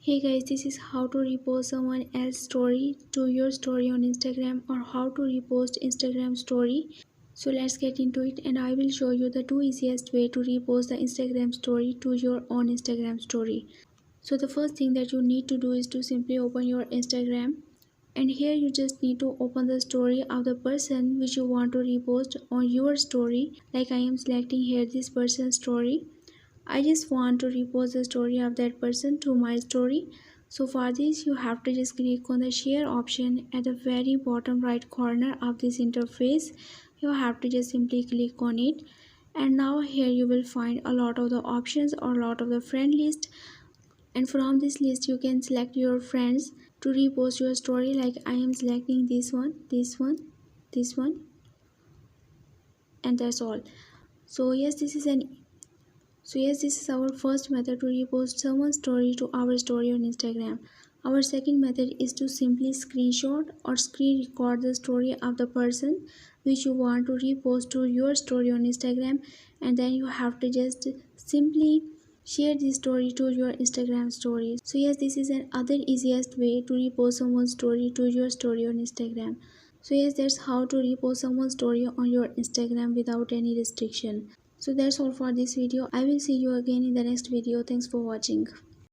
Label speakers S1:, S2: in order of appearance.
S1: Hey guys, this is how to repost someone else's story to your story on Instagram or how to repost Instagram story. So let's get into it and I will show you the two easiest way to repost the Instagram story to your own Instagram story. So the first thing that you need to do is to simply open your Instagram, and here you just need to open the story of the person which you want to repost on your story. Like I am selecting here this person's story. I just want to repost the story of that person to my story. So for this you have to just click on the share option at the very bottom right corner of this interface. You have to just simply click on it, and now here you will find a lot of the options or a lot of the friend list, and from this list you can select your friends to repost your story. Like I am selecting this one, and that's all. So yes, this is our first method to repost someone's story to our story on Instagram. Our second method is to simply screenshot or screen record the story of the person which you want to repost to your story on Instagram, and then you have to just simply share this story to your Instagram stories. So yes, this is another easiest way to repost someone's story to your story on Instagram. So yes, that's how to repost someone's story on your Instagram without any restriction. So that's all for this video. I will see you again in the next video. Thanks for watching.